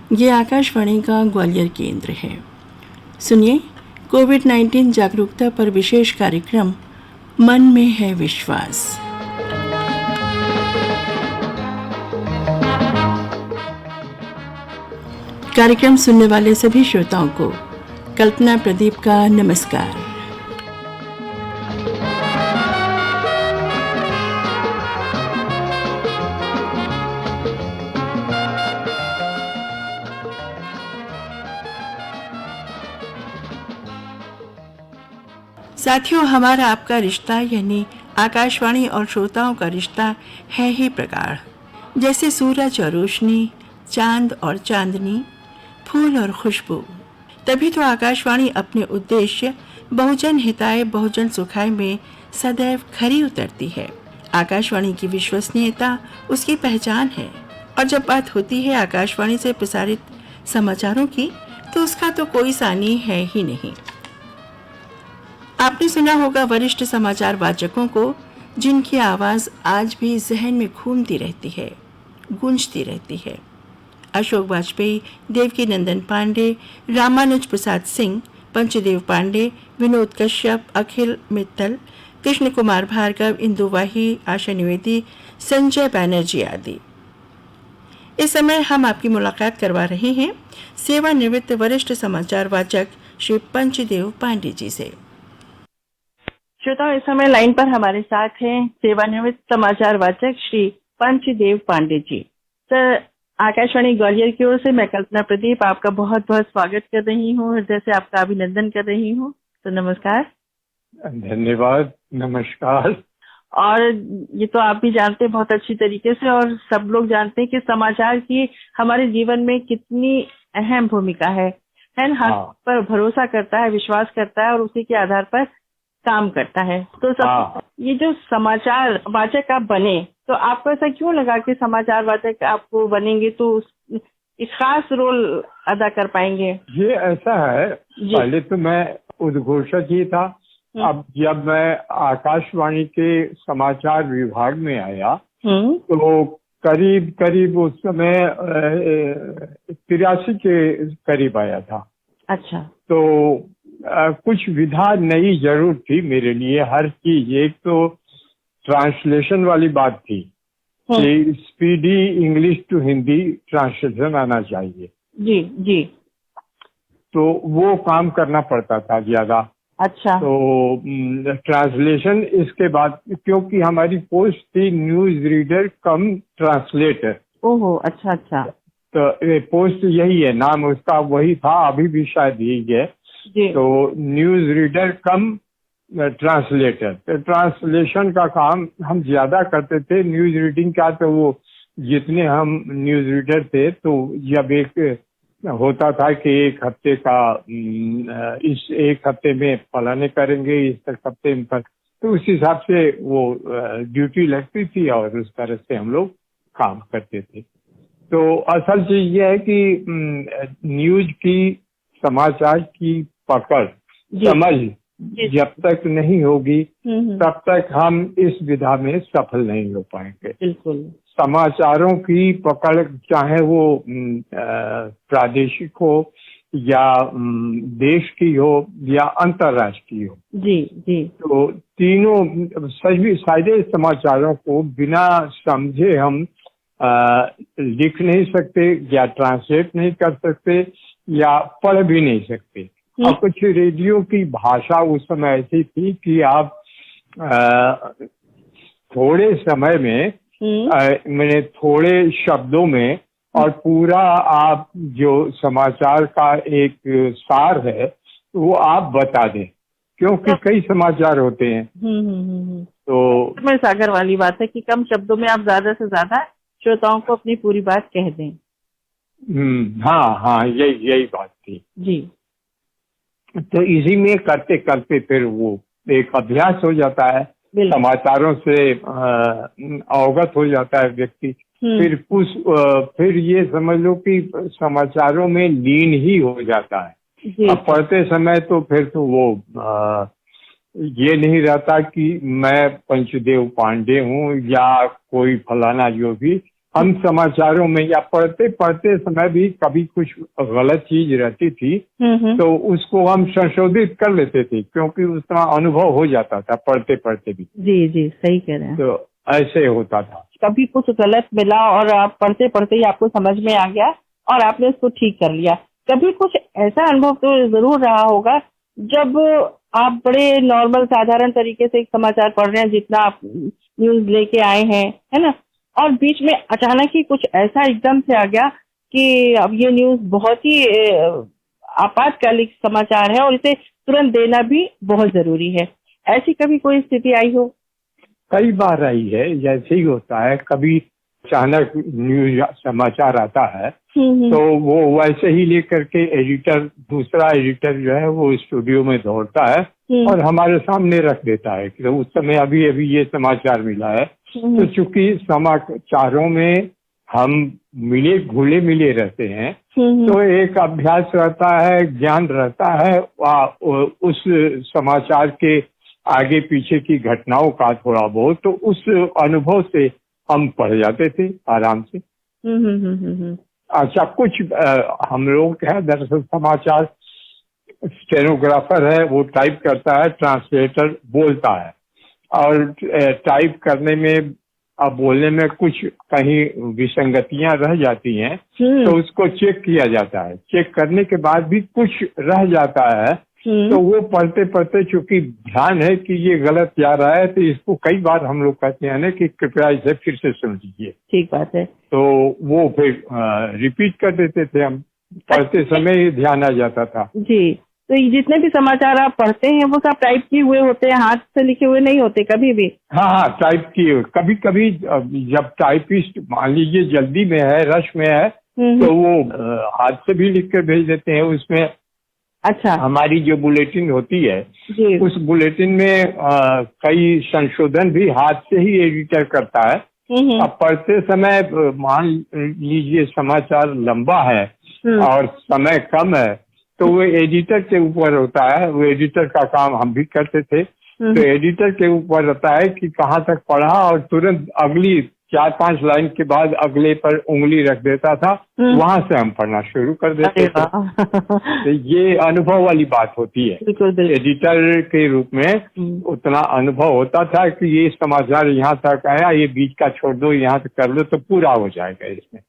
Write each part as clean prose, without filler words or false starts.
ये आकाशवाणी का ग्वालियर केंद्र है। सुनिए कोविड-19 जागरूकता पर विशेष कार्यक्रम मन में है विश्वास। कार्यक्रम सुनने वाले सभी श्रोताओं को कल्पना प्रदीप का नमस्कार। साथियों, हमारा आपका रिश्ता यानी आकाशवाणी और श्रोताओं का रिश्ता है ही प्रगाढ़। जैसे सूरज और रोशनी, चांद और चांदनी, फूल और खुशबू। तभी तो आकाशवाणी अपने उद्देश्य बहुजन हिताय बहुजन सुखाय में सदैव खरी उतरती है। आकाशवाणी की विश्वसनीयता उसकी पहचान है। और जब बात होती है आकाशवाणी से प्रसारित समाचारों की, तो उसका तो कोई सानी है ही नहीं। आपने सुना होगा वरिष्ठ समाचार वाचकों को, जिनकी आवाज आज भी जहन में घूमती रहती है, गूंजती रहती है। अशोक वाजपेयी, देवकी नंदन पांडे, रामानुज प्रसाद सिंह, पंचदेव पांडे, विनोद कश्यप, अखिल मित्तल, कृष्ण कुमार भार्गव, इंदु वाही, आशा निवेदी, संजय बैनर्जी आदि। इस समय हम आपकी मुलाकात करवा रहे हैं सेवानिवृत्त वरिष्ठ समाचार वाचक श्री पंचदेव पांडे जी से। श्रोताओं, इस समय लाइन पर हमारे साथ हैं सेवानिवृत्त समाचार वाचक श्री पंचदेव पांडे जी। सर, आकाशवाणी ग्वालियर की ओर से मैं कल्पना प्रदीप आपका बहुत बहुत स्वागत कर रही हूँ, हृदय से आपका अभिनंदन कर रही हूँ। तो नमस्कार। धन्यवाद, नमस्कार। और ये तो आप भी जानते हैं बहुत अच्छी तरीके से, और सब लोग जानते हैं कि समाचार की हमारे जीवन में कितनी अहम भूमिका है ना। हर पर भरोसा करता है, विश्वास करता है और उसी के आधार पर काम करता है। तो ये जो समाचार वाचक आप बने, तो आपको ऐसा क्यों लगा कि समाचार वाचक आपको बनेंगे तो एक खास रोल अदा कर पाएंगे? ये ऐसा है, पहले तो मैं उद्घोषक ही था। अब जब मैं आकाशवाणी के समाचार विभाग में आया तो करीब करीब उस समय 83 के करीब आया था। अच्छा। तो कुछ विधा नई जरूर थी मेरे लिए। हर चीज, एक तो ट्रांसलेशन वाली बात थी कि speedy English to Hindi translation आना चाहिए। जी जी। तो वो काम करना पड़ता था ज्यादा। अच्छा। तो ट्रांसलेशन, इसके बाद क्योंकि हमारी पोस्ट थी न्यूज रीडर कम ट्रांसलेटर। ओहो, अच्छा अच्छा। तो पोस्ट यही है, नाम उसका वही था, अभी भी शायद यही है। तो न्यूज रीडर कम ट्रांसलेटर। तो ट्रांसलेशन का काम हम ज्यादा करते थे। न्यूज रीडिंग का तो वो जितने हम न्यूज रीडर थे, तो जब एक होता था कि एक हफ्ते का इस एक हफ्ते में फलाने करेंगे, इस हफ्ते में तो उस हिसाब से वो ड्यूटी लगती थी और उस तरह से हम लोग काम करते थे। तो असल चीज ये है कि न्यूज की, समाचार की पकड़, समझ जब तक नहीं होगी तब तक हम इस विधा में सफल नहीं हो पाएंगे। बिल्कुल। समाचारों की पकड़, चाहे वो प्रादेशिक हो या देश की हो या अंतर्राष्ट्रीय हो। जी जी। तो तीनों सभी सारे समाचारों को बिना समझे हम लिख नहीं सकते या ट्रांसलेट नहीं कर सकते या पढ़ भी नहीं सकते। और कुछ रेडियो की भाषा उस समय ऐसी थी कि आप थोड़े समय में, मैंने थोड़े शब्दों में और पूरा आप जो समाचार का एक सार है वो आप बता दें, क्योंकि कई समाचार होते हैं। तो मैं सागर वाली बात है कि कम शब्दों में आप ज्यादा से ज्यादा श्रोताओं को अपनी पूरी बात कह दें। हाँ, यही बात थी जी। तो इसी में करते करते फिर वो एक अभ्यास हो जाता है, समाचारों से अवगत हो जाता है व्यक्ति। फिर ये समझ लो कि समाचारों में लीन ही हो जाता है। अब पढ़ते समय तो फिर तो वो ये नहीं रहता कि मैं पंचदेव पांडे हूँ या कोई फलाना, जो भी हम समाचारों में या पढ़ते पढ़ते समय भी कभी कुछ गलत चीज रहती थी तो उसको हम संशोधित कर लेते थे, क्योंकि उसका अनुभव हो जाता था पढ़ते पढ़ते भी। जी जी, सही कह रहे हैं। तो ऐसे होता था। कभी कुछ गलत मिला और आप पढ़ते पढ़ते ही आपको समझ में आ गया और आपने उसको ठीक कर लिया। कभी कुछ ऐसा अनुभव तो जरूर रहा होगा जब आप बड़े नॉर्मल साधारण तरीके से एक समाचार पढ़ रहे हैं, जितना आप न्यूज लेके आए हैं, है ना, और बीच में अचानक ही कुछ ऐसा एकदम से आ गया कि अब ये न्यूज बहुत ही आपातकालिक समाचार है और इसे तुरंत देना भी बहुत जरूरी है। ऐसी कभी कोई स्थिति आई हो? कई बार आई है, जैसे ही होता है, कभी अचानक न्यूज समाचार आता है तो वो वैसे ही लेकर के दूसरा एडिटर जो है वो स्टूडियो में दौड़ता है और हमारे सामने रख देता है कि उस समय अभी अभी ये समाचार मिला है। तो चूंकि समाचारों में हम घुले मिले रहते हैं तो एक अभ्यास रहता है, ज्ञान रहता है उस समाचार के आगे पीछे की घटनाओं का थोड़ा बहुत, तो उस अनुभव से हम पढ़ जाते थे आराम से। अच्छा, कुछ हम लोग है दरअसल समाचार स्टेनोग्राफर है, वो टाइप करता है, ट्रांसलेटर बोलता है, और टाइप करने में अब बोलने में कुछ कहीं विसंगतियां रह जाती हैं तो उसको चेक किया जाता है। चेक करने के बाद भी कुछ रह जाता है तो वो पढ़ते पढ़ते चूंकि ध्यान है कि ये गलत जा रहा है तो इसको कई बार हम लोग कहते हैं ना कि कृपया इसे फिर से सुन लीजिए। ठीक बात है। तो वो फिर रिपीट कर देते थे हम, पढ़ते समय ही ध्यान आ जाता था। जी, तो जितने भी समाचार आप पढ़ते हैं वो सब टाइप किए हुए होते हैं, हाथ से लिखे हुए नहीं होते कभी भी? हाँ, टाइप किए हुए। कभी कभी जब टाइपिस्ट मान लीजिए जल्दी में है, रश में है, तो वो हाथ से भी लिख कर भेज देते हैं। उसमें अच्छा, हमारी जो बुलेटिन होती है उस बुलेटिन में कई संशोधन भी हाथ से ही एडिटर करता है। अब पढ़ते समय मान लीजिए समाचार लंबा है और समय कम है तो वो एडिटर के ऊपर होता है। वो एडिटर का काम हम भी करते थे। तो एडिटर के ऊपर रहता है कि कहाँ तक पढ़ा और तुरंत अगली 4-5 लाइन के बाद अगले पर उंगली रख देता था, वहां से हम पढ़ना शुरू कर देते थे। तो ये अनुभव वाली बात होती है। एडिटर के रूप में उतना अनुभव होता था कि ये समाचार यहाँ तक आया, ये बीच का छोड़ दो, यहाँ तक कर लो तो पूरा हो जाएगा इसमें,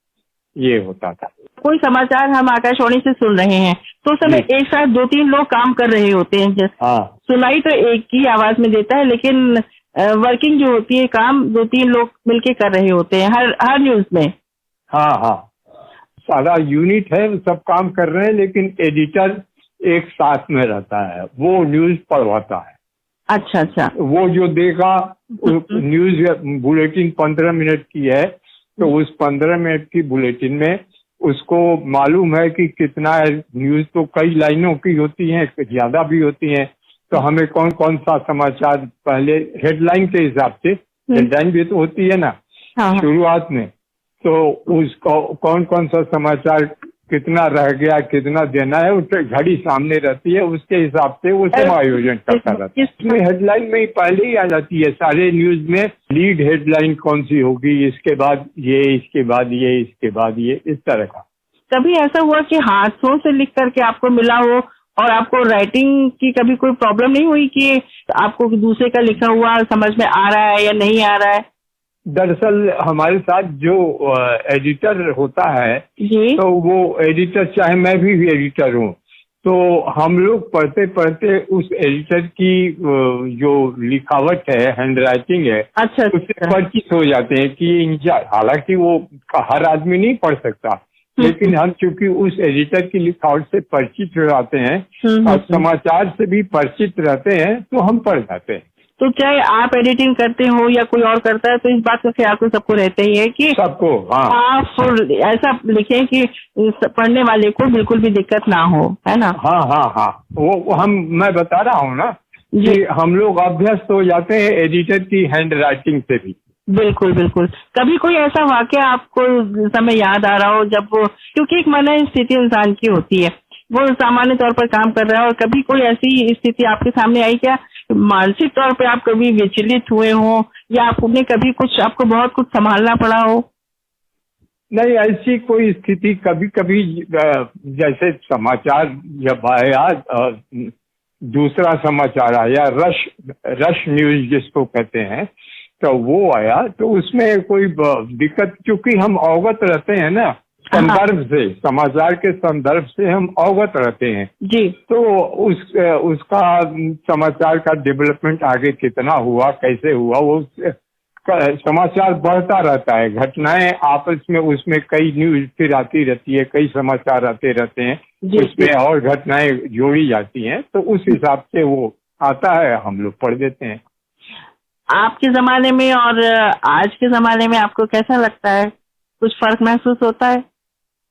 ये होता था। कोई समाचार हम आकाशवाणी से सुन रहे हैं तो उस समय एक साथ 2-3 लोग काम कर रहे होते हैं। हाँ, सुनाई तो एक ही आवाज में देता है लेकिन वर्किंग जो होती है, काम 2-3 लोग मिलके कर रहे होते हैं हर न्यूज में। हाँ, सारा यूनिट है, सब काम कर रहे हैं, लेकिन एडिटर एक साथ में रहता है, वो न्यूज पढ़वाता है। अच्छा, वो जो देगा न्यूज बुलेटिन 15 मिनट की है तो उस 15 मिनट की बुलेटिन में उसको मालूम है कि कितना है। न्यूज तो कई लाइनों की होती है, ज्यादा भी होती है, तो हमें कौन कौन सा समाचार, पहले हेडलाइन के हिसाब से, हेडलाइन भी तो होती है ना शुरुआत में, तो उसको कौन कौन सा समाचार कितना रह गया, कितना देना है, उससे घड़ी सामने रहती है, उसके हिसाब से वो समायोजन करता रहता है। इसमें हेडलाइन में ही पहले ही आ जाती है सारे न्यूज में, लीड हेडलाइन कौन सी होगी, इसके बाद ये, इसके बाद ये, इसके बाद ये, इस तरह का। कभी ऐसा हुआ कि हाथों से लिख करके आपको मिला हो और आपको राइटिंग की कभी कोई प्रॉब्लम नहीं हुई कि आपको दूसरे का लिखा हुआ समझ में आ रहा है या नहीं आ रहा है? दरअसल हमारे साथ जो एडिटर होता है तो वो एडिटर, चाहे मैं भी एडिटर हूँ, तो हम लोग पढ़ते पढ़ते उस एडिटर की जो लिखावट है, हैंड राइटिंग है, उससे परिचित हो जाते हैं कि हालांकि वो हर आदमी नहीं पढ़ सकता, लेकिन हम चूंकि उस एडिटर की लिखावट से परिचित हो जाते हैं और समाचार से भी परिचित रहते हैं तो हम पढ़ जाते हैं। तो चाहे आप एडिटिंग करते हो या कोई और करता है तो इस बात का ख्याल तो सबको रहता ही है कि सबको आप ऐसा लिखें कि पढ़ने वाले को बिल्कुल भी दिक्कत ना हो, है ना? हाँ, वो मैं बता रहा हूँ ना कि हम लोग अभ्यस्त हो जाते हैं एडिटर की हैंड राइटिंग से भी। बिल्कुल। कभी कोई ऐसा वाकया आपको समय याद आ रहा हो जब वो, क्योंकि एक मन स्थिति इंसान की होती है, वो सामान्य तौर पर काम कर रहा है, और कभी कोई ऐसी स्थिति आपके सामने आई क्या, मानसिक तौर पे आप कभी विचलित हुए हो या आपने कभी आपको बहुत कुछ संभालना पड़ा हो? नहीं, ऐसी कोई स्थिति कभी कभी जैसे समाचार जब आया, दूसरा समाचार आया, रश न्यूज जिसको कहते हैं, तो वो आया, तो उसमें कोई दिक्कत, क्योंकि हम अवगत रहते हैं ना संदर्भ से, समाचार के संदर्भ से हम अवगत रहते हैं जी। तो उसका समाचार का डेवलपमेंट आगे कितना हुआ, कैसे हुआ, वो समाचार बढ़ता रहता है, घटनाएं आपस में, उसमें कई न्यूज फिर आती रहती है, कई समाचार आते रहते हैं, उसमें और घटनाएं जोड़ी जाती हैं, तो उस हिसाब से वो आता है, हम लोग पढ़ देते हैं। आपके जमाने में और आज के जमाने में आपको कैसा लगता है, कुछ फर्क महसूस होता है?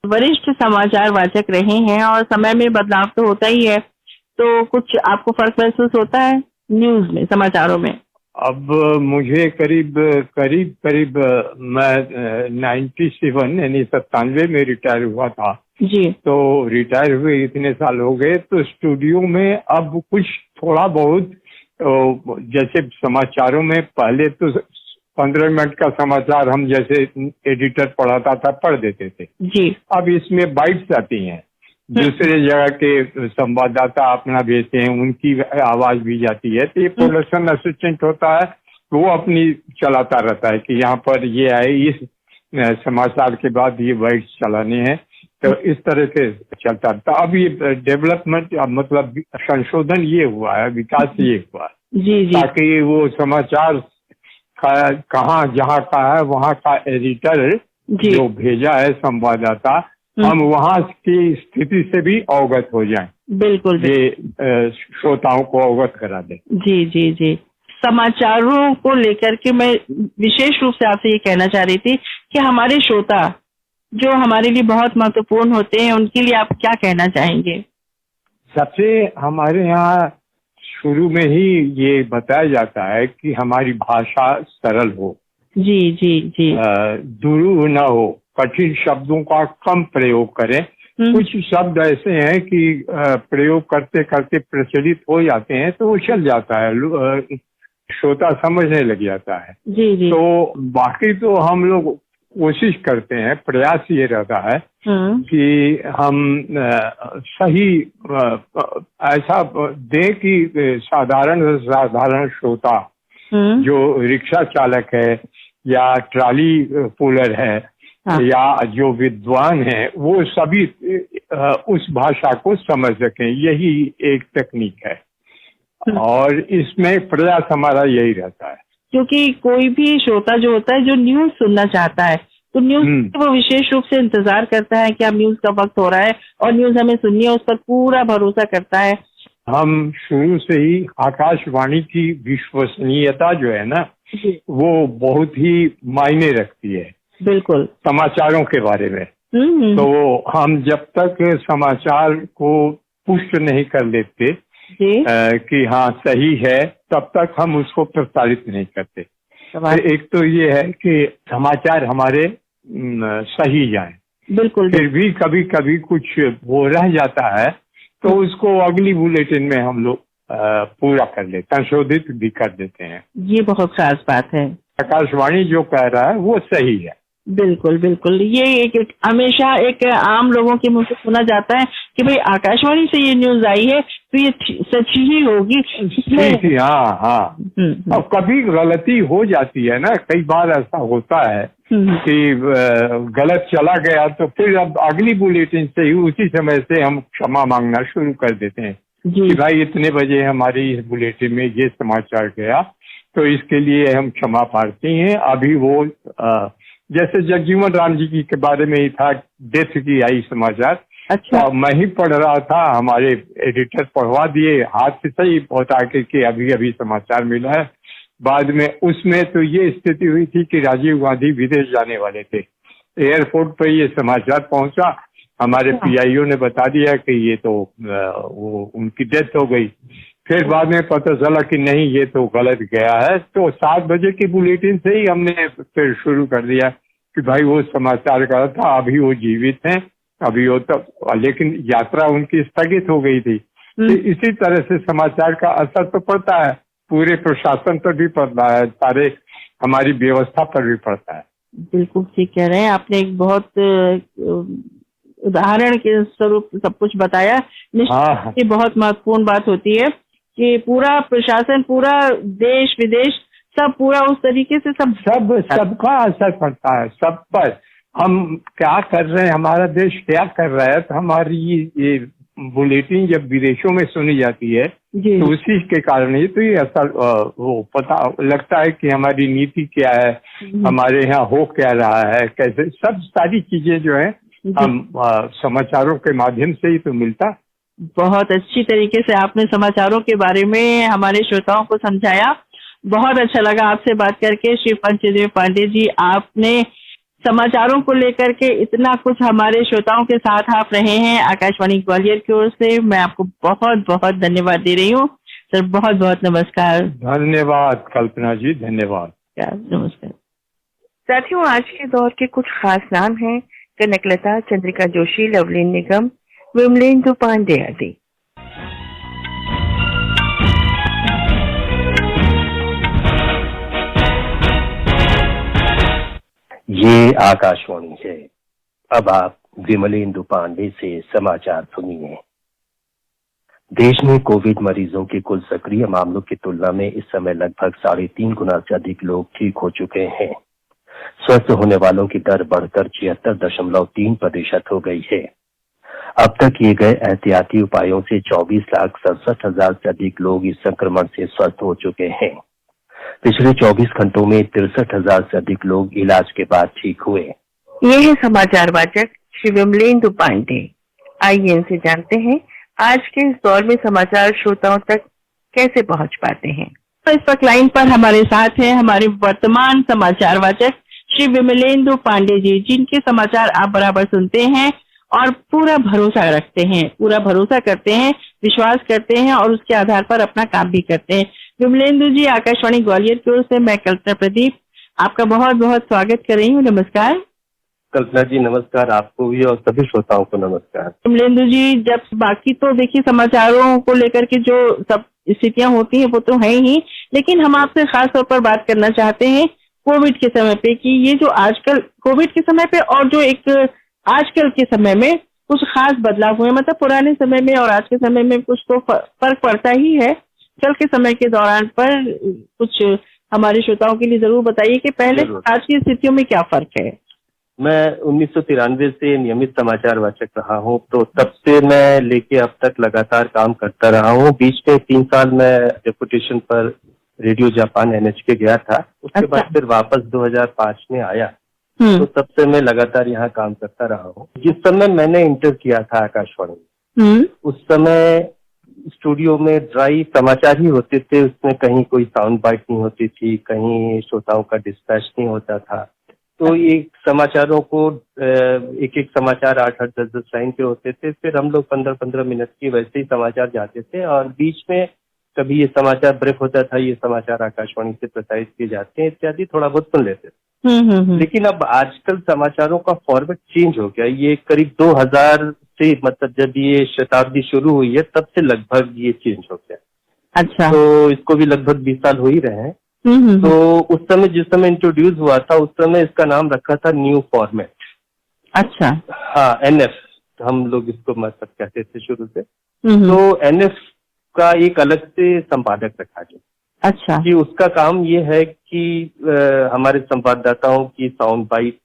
वरिष्ठ समाचार वाचक रहे हैं और समय में बदलाव तो होता ही है, तो कुछ आपको फर्क महसूस होता है न्यूज में, समाचारों में? अब मुझे करीब मैं 97 यानी 97 में रिटायर हुआ था जी। तो रिटायर हुए इतने साल हो गए, तो स्टूडियो में अब कुछ थोड़ा बहुत, जैसे समाचारों में पहले तो 15 मिनट का समाचार हम जैसे एडिटर पढ़ाता था पढ़ देते थे जी। अब इसमें बाइट्स आती हैं, दूसरे जगह के संवाददाता अपना भेजते हैं, उनकी आवाज भी जाती है, तो ये प्रोडक्शन असिस्टेंट होता है, वो अपनी चलाता रहता है कि यहाँ पर ये आए, इस समाचार के बाद ये बाइट्स चलाने हैं, तो इस तरह से चलता रहता। अब ये डेवलपमेंट, मतलब संशोधन ये हुआ है, विकास ये हुआ है जी जी। ताकि वो समाचार कहाँ जहाँ का है वहाँ का एडिटर जो भेजा है संवाददाता, हम वहाँ की स्थिति से भी अवगत हो जाएं। बिल्कुल। ये श्रोताओं को अवगत करा दें। जी जी जी। समाचारों को लेकर के मैं विशेष रूप से आपसे ये कहना चाह रही थी कि हमारे श्रोता जो हमारे लिए बहुत महत्वपूर्ण होते हैं, उनके लिए आप क्या कहना चाहेंगे? सबसे हमारे यहाँ शुरू में ही ये बताया जाता है कि हमारी भाषा सरल हो। जी जी जी। दुरूह न हो, कठिन शब्दों का कम प्रयोग करें। कुछ शब्द ऐसे हैं कि प्रयोग करते करते प्रचलित हो जाते हैं तो वो चल जाता है, श्रोता समझने लग जाता है। जी जी। तो बाकी तो हम लोग कोशिश करते हैं, प्रयास ये रहता है कि हम सही ऐसा दें कि साधारण श्रोता जो रिक्शा चालक है या ट्राली पुलर है या जो विद्वान है, वो सभी उस भाषा को समझ सकें, यही एक तकनीक है और इसमें प्रयास हमारा यही रहता है। क्योंकि कोई भी श्रोता जो होता है जो न्यूज सुनना चाहता है तो न्यूज वो विशेष रूप से इंतजार करता है कि अब न्यूज का वक्त हो रहा है और न्यूज हमें सुननी है, उस पर पूरा भरोसा करता है। हम शुरू से ही आकाशवाणी की विश्वसनीयता जो है ना, वो बहुत ही मायने रखती है। बिल्कुल। समाचारों के बारे में तो हम जब तक समाचार को पुष्ट नहीं कर लेते कि हाँ सही है, तब तक हम उसको प्रसारित नहीं करते। एक तो ये है कि समाचार हमारे सही जाए। बिल्कुल। फिर भी कभी कभी कुछ वो रह जाता है तो उसको अगली बुलेटिन में हम लोग पूरा कर लेते, संशोधित भी कर देते हैं। ये बहुत खास बात है। आकाशवाणी जो कह रहा है वो सही है। बिल्कुल बिल्कुल। ये एक हमेशा एक आम लोगों के मुंह से सुना जाता है कि भाई आकाशवाणी से ये न्यूज आई है तो ये सच ही होगी। हाँ हाँ। अब कभी गलती हो जाती है ना, कई बार ऐसा होता है कि गलत चला गया तो फिर अब अगली बुलेटिन से ही उसी समय से हम क्षमा मांगना शुरू कर देते हैं कि भाई इतने बजे हमारी इस बुलेटिन में ये समाचार गया तो इसके लिए हम क्षमा प्रार्थी हैं। अभी वो जैसे जगजीवन राम जी की के बारे में ही था, डेथ की आई समाचार। अच्छा। तो मैं ही पढ़ रहा था, हमारे एडिटर पढ़वा दिए हाथ से सही पहुंचा के अभी अभी समाचार मिला है। बाद में उसमें तो ये स्थिति हुई थी कि राजीव गांधी विदेश जाने वाले थे, एयरपोर्ट पर ये समाचार पहुंचा, हमारे पीआईओ ने बता दिया कि ये तो वो उनकी डेथ हो गई। फिर बाद में पता चला कि नहीं ये तो गलत गया है, तो 7 बजे की बुलेटिन से ही हमने फिर शुरू कर दिया कि भाई वो समाचार गलत था, अभी वो जीवित हैं, अभी वो तो, लेकिन यात्रा उनकी स्थगित हो गई थी। तो इसी तरह से समाचार का असर तो पड़ता है, पूरे प्रशासन पर भी पड़ता है, सारे हमारी व्यवस्था पर भी पड़ता है। बिल्कुल ठीक कह रहे हैं। आपने एक बहुत उदाहरण के स्वरूप सब कुछ बताया। निश्चित हाँ, ही बहुत महत्वपूर्ण बात होती है कि पूरा प्रशासन, पूरा देश विदेश सब पूरा उस तरीके से सब सबका असर पड़ता है, सब पर। हम क्या कर रहे हैं, हमारा देश क्या कर रहा है, तो हमारी ये बुलेटिन जब विदेशों में सुनी जाती है जी। तो उसी के कारण ही तो ये असर वो पता लगता है कि हमारी नीति क्या है, हमारे यहाँ हो क्या रहा है, कैसे, सब सारी चीजें जो है हम समाचारों के माध्यम से ही तो मिलता। बहुत अच्छी तरीके से आपने समाचारों के बारे में हमारे श्रोताओं को समझाया। बहुत अच्छा लगा आपसे बात करके श्री पंचदेव पांडे जी। आपने समाचारों को लेकर के इतना कुछ हमारे श्रोताओं के साथ आप रहे हैं आकाशवाणी ग्वालियर की ओर से। मैं आपको बहुत बहुत धन्यवाद दे रही हूँ सर। बहुत बहुत नमस्कार। धन्यवाद कल्पना जी, धन्यवाद। नमस्कार। साथियों, आज के दौर के कुछ खास नाम हैं: कनकलता, चंद्रिका जोशी, लवलीन निगम, विमलेंदु पांडे आदि। ये आकाशवाणी है। अब आप विमलेंदु पांडे से समाचार सुनिए। देश में कोविड मरीजों के कुल सक्रिय मामलों की तुलना में इस समय लगभग 3.5 गुना से अधिक लोग ठीक हो चुके हैं। स्वस्थ होने वालों की दर बढ़कर 76.3% हो गई है। अब तक किए गए एहतियाती उपायों से 24,67,000 से अधिक लोग इस संक्रमण से स्वस्थ हो चुके हैं। पिछले 24 घंटों में 63,000 से अधिक लोग इलाज के बाद ठीक हुए। ये है समाचार वाचक श्री विमलेंदु पांडे। आइए इनसे जानते हैं आज के इस दौर में समाचार श्रोताओं तक कैसे पहुंच पाते हैं। तो इस वक्त लाइन पर हमारे साथ हैं हमारे वर्तमान समाचार वाचक श्री विमलेंदु पांडे जी, जिनके समाचार आप बराबर सुनते हैं और पूरा भरोसा रखते हैं, पूरा भरोसा करते हैं, विश्वास करते हैं और उसके आधार पर अपना काम भी करते हैं। विमलेंदु जी, आकाशवाणी ग्वालियर की ओर से मैं कल्पना प्रदीप आपका बहुत बहुत स्वागत कर रही हूँ। नमस्कार। कल्पना जी नमस्कार, आपको भी और सभी श्रोताओं को नमस्कार। विमलेंदु जी, जब बाकी तो देखिए समाचारों को लेकर के जो सब स्थितियां होती हैं वो तो है ही, लेकिन हम आपसे खास तौर पर बात करना चाहते हैं कोविड के समय पे कि ये जो आजकल कोविड के समय पे और जो एक आजकल के समय में कुछ खास बदलाव हुए, मतलब पुराने समय में और आज के समय में कुछ तो फर्क पड़ता ही है। कल के समय के दौरान पर कुछ हमारे श्रोताओं के लिए जरूर बताइए कि पहले आज की स्थितियों में क्या फर्क है। मैं 1993 से नियमित समाचार वाचक रहा हूँ, तो तब से मैं लेके अब तक लगातार काम करता रहा हूँ। बीच में 3 साल मैं डेपुटेशन पर रेडियो जापान NHK गया था। उसके बाद फिर वापस 2005 में आया, तो तब से मैं लगातार यहाँ काम करता रहा हूँ। जिस समय मैंने इंटर किया था आकाशवाणी, उस समय स्टूडियो में ड्राई समाचार ही होते थे। उसमें कहीं कोई साउंड बाइट नहीं होती थी, कहीं श्रोताओं का डिस्पैच नहीं होता था। तो एक समाचारों को एक एक समाचार 8-8, 10-10 लाइन के होते थे। फिर हम लोग 15-15 मिनट की वैसे ही समाचार जाते थे और बीच में कभी ये समाचार ब्रेक होता था, ये समाचार आकाशवाणी से प्रसारित किए जाते हैं इत्यादि, थोड़ा बहुत सुन लेते थे। लेकिन अब आजकल समाचारों का फॉर्मेट चेंज हो गया। ये करीब 2000 से, मतलब जब ये शताब्दी शुरू हुई है तब से लगभग ये चेंज हो गया। अच्छा। तो इसको भी लगभग 20 साल हो ही रहे हैं। तो उस समय जिस समय इंट्रोड्यूस हुआ था उस समय इसका नाम रखा था न्यू फॉर्मेट। अच्छा। हाँ, NF हम लोग इसको मतलब कहते थे शुरू से। तो NF का एक अलग से संपादक रखा गया। अच्छा। कि उसका काम ये है कि हमारे संवाददाताओं की साउंड बाइट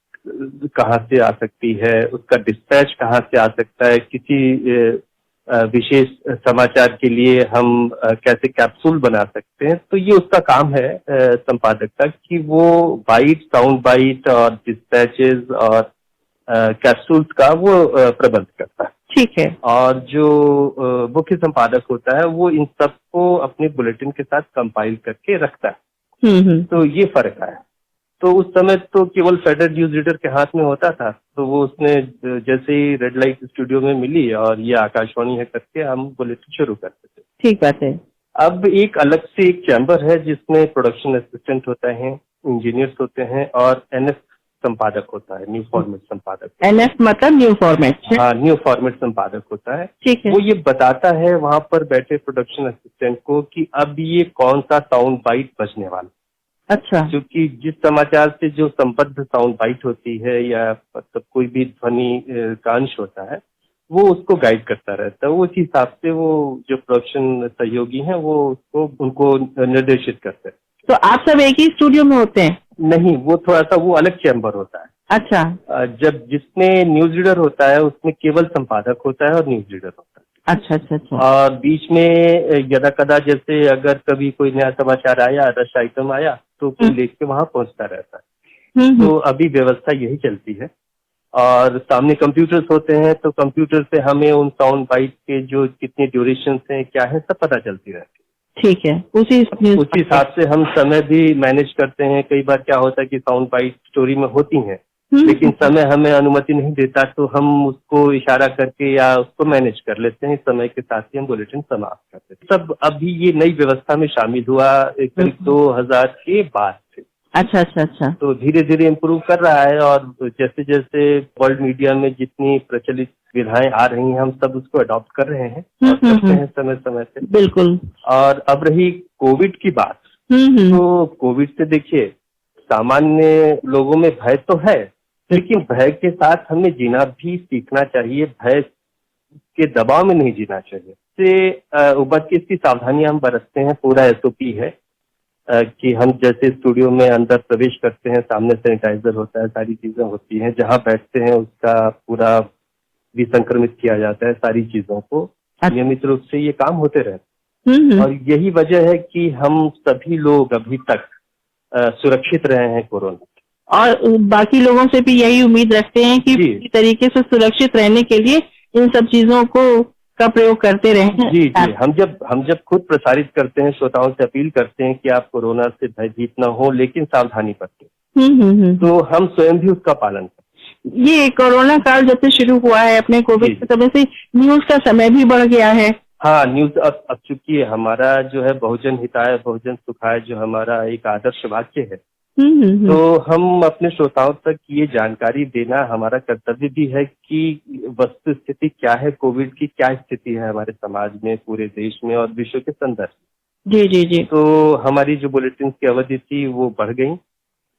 कहाँ से आ सकती है, उसका डिस्पैच कहाँ से आ सकता है, किसी विशेष समाचार के लिए हम कैसे कैप्सूल बना सकते हैं। तो ये उसका काम है संपादक का, कि वो बाइट, साउंड बाइट और डिस्पैचेस और कैप्सूल्स का वो प्रबंध करता है। ठीक है। और जो मुख्य संपादक होता है वो इन सबको अपने बुलेटिन के साथ कंपाइल करके रखता है। तो ये फर्क है। तो उस समय तो केवल फेडरल न्यूज रीडर के हाथ में होता था, तो वो उसने जैसे ही रेड लाइट स्टूडियो में मिली और ये आकाशवाणी है करके हम बुलेटिन शुरू करते थे। ठीक बात है। अब एक अलग से एक चैम्बर है जिसमें प्रोडक्शन असिस्टेंट होता है, इंजीनियर्स होते हैं और NF संपादक होता है, न्यू फॉर्मेट संपादक। NF मतलब न्यू फॉर्मेट? हाँ, न्यू फॉर्मेट संपादक होता है। ठीक है। वो ये बताता है वहां पर बैठे प्रोडक्शन असिस्टेंट को कि अब ये कौन सा साउंड बाइट बजने वाला। अच्छा। क्योंकि जिस समाचार से जो संबद्ध साउंड बाइट होती है या मतलब कोई भी ध्वनि का अंश होता है, वो उसको गाइड करता रहता है। उस हिसाब से वो जो प्रोडक्शन सहयोगी हैं वो उसको उनको निर्देशित करते हैं। तो आप सब एक ही स्टूडियो में होते हैं? नहीं, वो थोड़ा सा वो अलग चैम्बर होता है। अच्छा जब जिसमें न्यूज रीडर होता है उसमें केवल संपादक होता है और न्यूज रीडर होता है। अच्छा अच्छा अच्छा। और बीच में यदा कदा जैसे अगर कभी कोई नया समाचार आया, रश आइटम आया, तो कोई लेके वहां पहुंचता रहता है। तो अभी व्यवस्था यही चलती है। और सामने कंप्यूटर्स होते हैं, तो कंप्यूटर से हमें उन साउंड बाइट के जो कितने ड्यूरेशन हैं, क्या है, सब पता चलती रहती है। ठीक है, उसी हिसाब से हम समय भी मैनेज करते हैं। कई बार क्या होता है कि साउंड बाइट स्टोरी में होती हैं, लेकिन समय हमें अनुमति नहीं देता, तो हम उसको इशारा करके या उसको मैनेज कर लेते हैं। समय के साथ ही हम बुलेटिन समाप्त करते हैं। सब अभी ये नई व्यवस्था में शामिल हुआ करीब 2000 के बाद से। अच्छा अच्छा अच्छा। तो धीरे धीरे इम्प्रूव कर रहा है, और जैसे जैसे वर्ल्ड मीडिया में जितनी प्रचलित विधाएं आ रही हैं, हम सब उसको अडॉप्ट कर रहे हैं और करते हैं समय समय से। बिल्कुल। और अब रही कोविड की बात, तो कोविड से देखिए सामान्य लोगों में भय तो है, लेकिन भय के साथ हमें जीना भी सीखना चाहिए। भय के दबाव में नहीं जीना चाहिए। से उबर की इसकी सावधानियां हम बरतते हैं। पूरा एसओपी है कि हम जैसे स्टूडियो में अंदर प्रवेश करते हैं, सामने सैनिटाइजर होता है, सारी चीजें होती हैं। जहां बैठते हैं उसका पूरा विसंक्रमित किया जाता है। सारी चीजों को नियमित रूप से ये काम होते रहते हैं। और यही वजह है कि हम सभी लोग अभी तक सुरक्षित रहे हैं कोरोना। और बाकी लोगों से भी यही उम्मीद रखते हैं कि इसी तरीके से सुरक्षित रहने के लिए इन सब चीजों का प्रयोग करते रहें। जी जी, हम जब खुद प्रसारित करते हैं, श्रोताओं से अपील करते हैं कि आप कोरोना से भयभीत न हो, लेकिन सावधानी बरतें, तो हम स्वयं भी उसका पालन करते हैं। ये कोरोना काल जब से शुरू हुआ है, अपने कोविड के समय से न्यूज का समय भी बढ़ गया है। हाँ, न्यूज अब चूंकि हमारा जो है बहुजन हिताय बहुजन सुखाय जो हमारा एक आदर्श वाक्य है, तो हम अपने श्रोताओं तक ये जानकारी देना हमारा कर्तव्य भी है कि वस्तु स्थिति क्या है, कोविड की क्या स्थिति है हमारे समाज में, पूरे देश में और विश्व के संदर्भ। जी जी जी। तो हमारी जो बुलेटिन की अवधि थी वो बढ़ गई,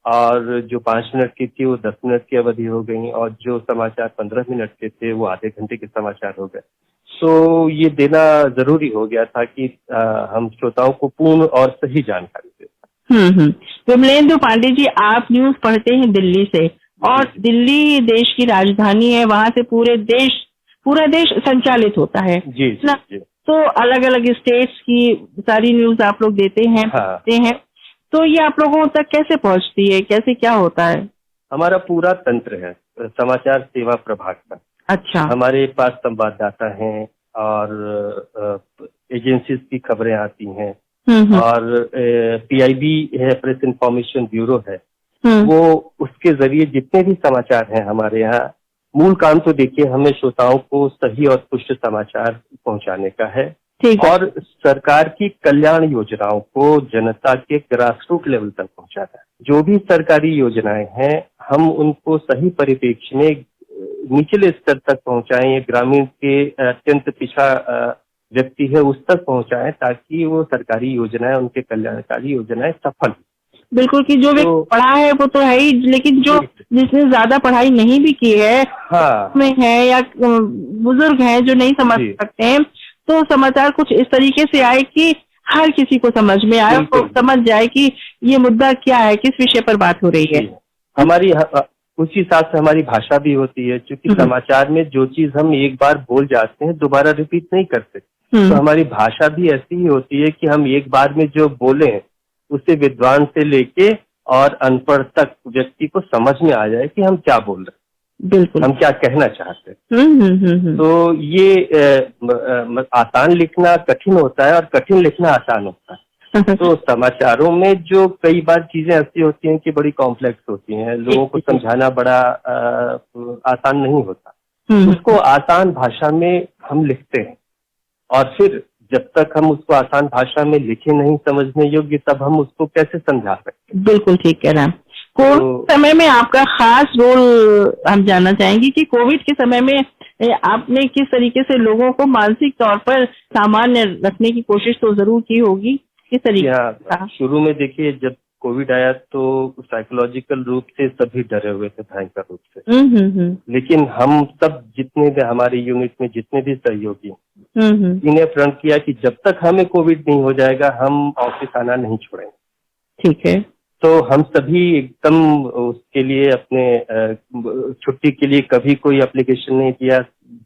और जो 5 मिनट की थी वो 10 मिनट की अवधि हो गई, और जो समाचार 15 मिनट के थे वो आधे घंटे के समाचार हो गए। तो ये देना जरूरी हो गया था कि हम श्रोताओं को पूर्ण और सही जानकारी दें। विमलेंदु पांडे जी, आप न्यूज पढ़ते हैं दिल्ली से, और दिल्ली देश की राजधानी है, वहाँ से पूरा देश संचालित होता है जी, जी। तो अलग अलग स्टेट्स की सारी न्यूज आप लोग देते हैं। तो ये आप लोगों तक कैसे पहुँचती है, कैसे क्या होता है? हमारा पूरा तंत्र है समाचार सेवा प्रभाग का। अच्छा। हमारे पास संवाददाता हैं और एजेंसीज की खबरें आती हैं, और पीआईबी है, प्रेस इंफॉर्मेशन ब्यूरो है। वो उसके जरिए जितने भी समाचार हैं हमारे यहाँ, मूल काम तो देखिए हमें श्रोताओं को सही और पुष्ट समाचार पहुंचाने का है, और सरकार की कल्याण योजनाओं को जनता के ग्रासरूट लेवल तक पहुंचाना है। जो भी सरकारी योजनाएं हैं, हम उनको सही परिप्रेक्ष्य में निचले स्तर तक पहुंचाएं, ग्रामीण के अत्यंत पिछड़ा व्यक्ति है उस तक पहुंचाएं, ताकि वो सरकारी योजनाएं, उनके कल्याणकारी योजनाएं सफल। बिल्कुल, कि जो व्यक्ति पढ़ा है वो तो है ही, लेकिन जो जिसने ज्यादा पढ़ाई नहीं भी की है, में है या बुजुर्ग हैं जो नहीं समझ सकते हैं, तो समाचार कुछ इस तरीके से आए कि हर किसी को समझ में आए, और समझ जाए कि ये मुद्दा क्या है, किस विषय पर बात हो रही है। हमारी उस हिसाब से हमारी भाषा भी होती है, क्योंकि समाचार में जो चीज हम एक बार बोल जाते हैं दोबारा रिपीट नहीं करते, तो हमारी भाषा भी ऐसी ही होती है कि हम एक बार में जो बोले उसे विद्वान से लेके और अनपढ़ तक व्यक्ति को समझ में आ जाए कि हम क्या बोल रहे हैं, बिल्कुल हम क्या कहना चाहते हैं। तो ये आसान लिखना कठिन होता है और कठिन लिखना आसान होता है। तो समाचारों में जो कई बार चीजें ऐसी होती हैं कि बड़ी कॉम्प्लेक्स होती हैं, लोगों को समझाना बड़ा आसान नहीं होता। उसको आसान भाषा में हम लिखते हैं, और फिर जब तक हम उसको आसान भाषा में लिखे नहीं समझने योग्य, तब हम उसको कैसे समझा सकते? बिल्कुल ठीक कह रहे हैं। कोविड समय में आपका खास रोल हम जानना चाहेंगे कि कोविड के समय में आपने किस तरीके से लोगों को मानसिक तौर पर सामान्य रखने की कोशिश तो जरूर की होगी, किस तरीके? शुरू में देखिए, जब कोविड आया तो साइकोलॉजिकल रूप से सभी डरे हुए थे, भयंकर रूप से। लेकिन हम सब जितने भी हमारे यूनिट में जितने भी सहयोगी इन्हें प्रण किया कि जब तक हमें कोविड नहीं हो जाएगा हम ऑफिस आना नहीं छोड़ेंगे। ठीक है। तो हम सभी एकदम उसके लिए अपने छुट्टी के लिए कभी कोई एप्लीकेशन नहीं दिया,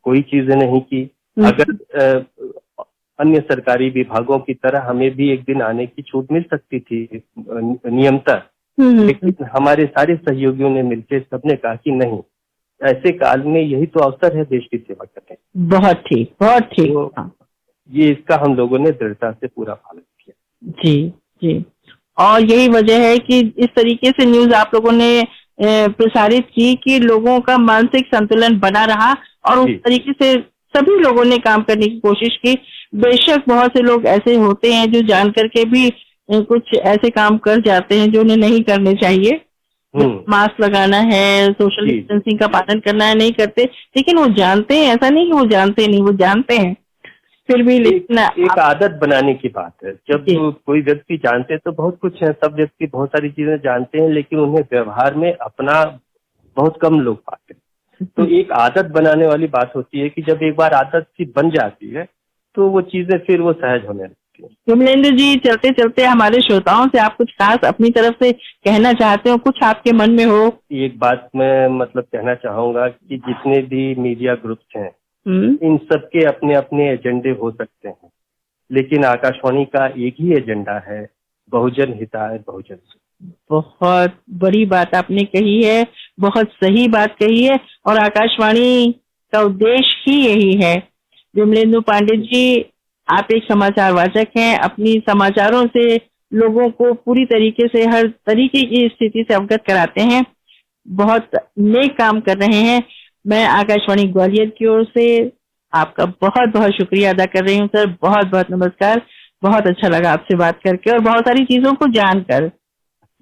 कोई चीजें नहीं की। अगर अन्य सरकारी विभागों की तरह हमें भी एक दिन आने की छूट मिल सकती थी नियमतः, लेकिन हमारे सारे सहयोगियों ने मिलकर सबने कहा कि नहीं, ऐसे काल में यही तो अवसर है देश की सेवा करने का। बहुत ठीक, बहुत ठीक। तो ये इसका हम लोगों ने दृढ़ता से पूरा पालन किया। जी जी। और यही वजह है कि इस तरीके से न्यूज आप लोगों ने प्रसारित की कि लोगों का मानसिक संतुलन बना रहा और उस तरीके से सभी लोगों ने काम करने की कोशिश की। बेशक बहुत से लोग ऐसे होते हैं जो जान करके भी कुछ ऐसे काम कर जाते हैं जो उन्हें नहीं करने चाहिए। मास्क लगाना है, सोशल डिस्टेंसिंग का पालन करना है, नहीं करते, लेकिन वो जानते हैं। ऐसा नहीं कि वो जानते नहीं, वो जानते हैं फिर भी। लेकिन एक आदत बनाने की बात है। जब कोई व्यक्ति जानते हैं तो बहुत कुछ है, सब व्यक्ति बहुत सारी चीजें जानते हैं, लेकिन उन्हें व्यवहार में अपना बहुत कम लोग पाते हैं। तो एक आदत बनाने वाली बात होती है कि जब एक बार आदत सी बन जाती है तो वो चीजें फिर वो सहज होने लगती है। विमलेंद्र जी, चलते चलते हमारे श्रोताओं से आप कुछ खास अपनी तरफ से कहना चाहते हो, कुछ आपके मन में हो? एक बात मैं मतलब कहना चाहूंगा कि जितने भी मीडिया ग्रुप्स हैं इन सबके अपने अपने एजेंडे हो सकते हैं, लेकिन आकाशवाणी का एक ही एजेंडा है, बहुजन हिताय बहुजन सुखाय। बहुत बड़ी बात आपने कही है, बहुत सही बात कही है, और आकाशवाणी का उद्देश्य ही यही है। विमलेंदु पांडे जी, आप एक समाचार वाचक हैं, अपनी समाचारों से लोगों को पूरी तरीके से हर तरीके की स्थिति से अवगत कराते हैं, बहुत नेक काम कर रहे हैं। मैं आकाशवाणी ग्वालियर की ओर से आपका बहुत बहुत शुक्रिया अदा कर रही हूँ सर। बहुत बहुत नमस्कार। बहुत अच्छा लगा आपसे बात करके और बहुत सारी चीजों को जानकर।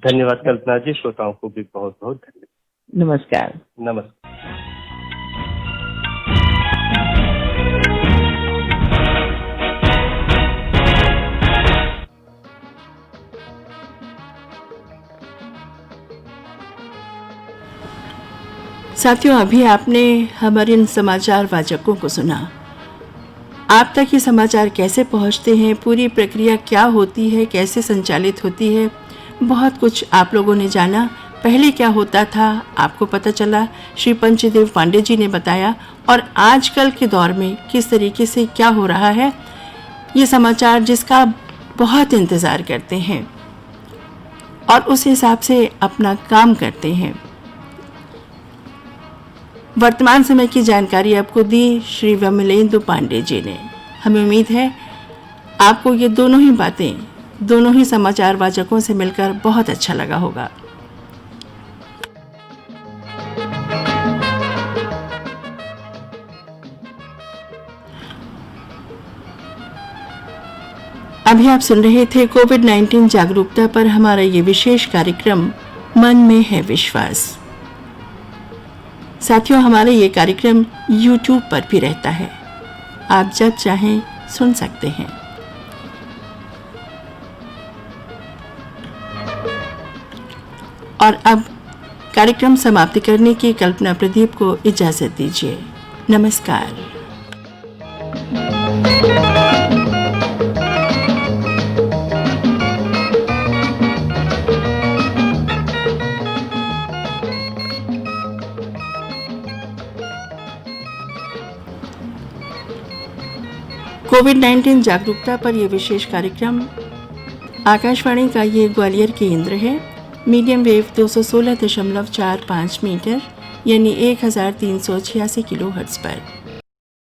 धन्यवाद कल्पना जी, श्रोताओं को भी बहुत बहुत धन्यवाद। नमस्कार। नमस्कार। साथियों, अभी आपने हमारे इन समाचार वाचकों को सुना। आप तक ये समाचार कैसे पहुंचते हैं, पूरी प्रक्रिया क्या होती है, कैसे संचालित होती है, बहुत कुछ आप लोगों ने जाना। पहले क्या होता था आपको पता चला, श्री पंचदेव पांडे जी ने बताया, और आजकल के दौर में किस तरीके से क्या हो रहा है, ये समाचार जिसका बहुत इंतज़ार करते हैं और उस हिसाब से अपना काम करते हैं। वर्तमान समय की जानकारी आपको दी श्री विमलेंदु पांडे जी ने। हमें उम्मीद है आपको ये दोनों ही बातें, दोनों ही समाचार वाचकों से मिलकर बहुत अच्छा लगा होगा। अभी आप सुन रहे थे कोविड-19 जागरूकता पर हमारा ये विशेष कार्यक्रम मन में है विश्वास। साथियों, हमारा ये कार्यक्रम YouTube पर भी रहता है, आप जब चाहें सुन सकते हैं। और अब कार्यक्रम समाप्त करने की कल्पना प्रदीप को इजाजत दीजिए। नमस्कार। कोविड-19 जागरूकता पर यह विशेष कार्यक्रम आकाशवाणी का ये ग्वालियर केंद्र है। मीडियम वेव 216.45 मीटर यानी 1386 किलोहर्ट्ज़ पर।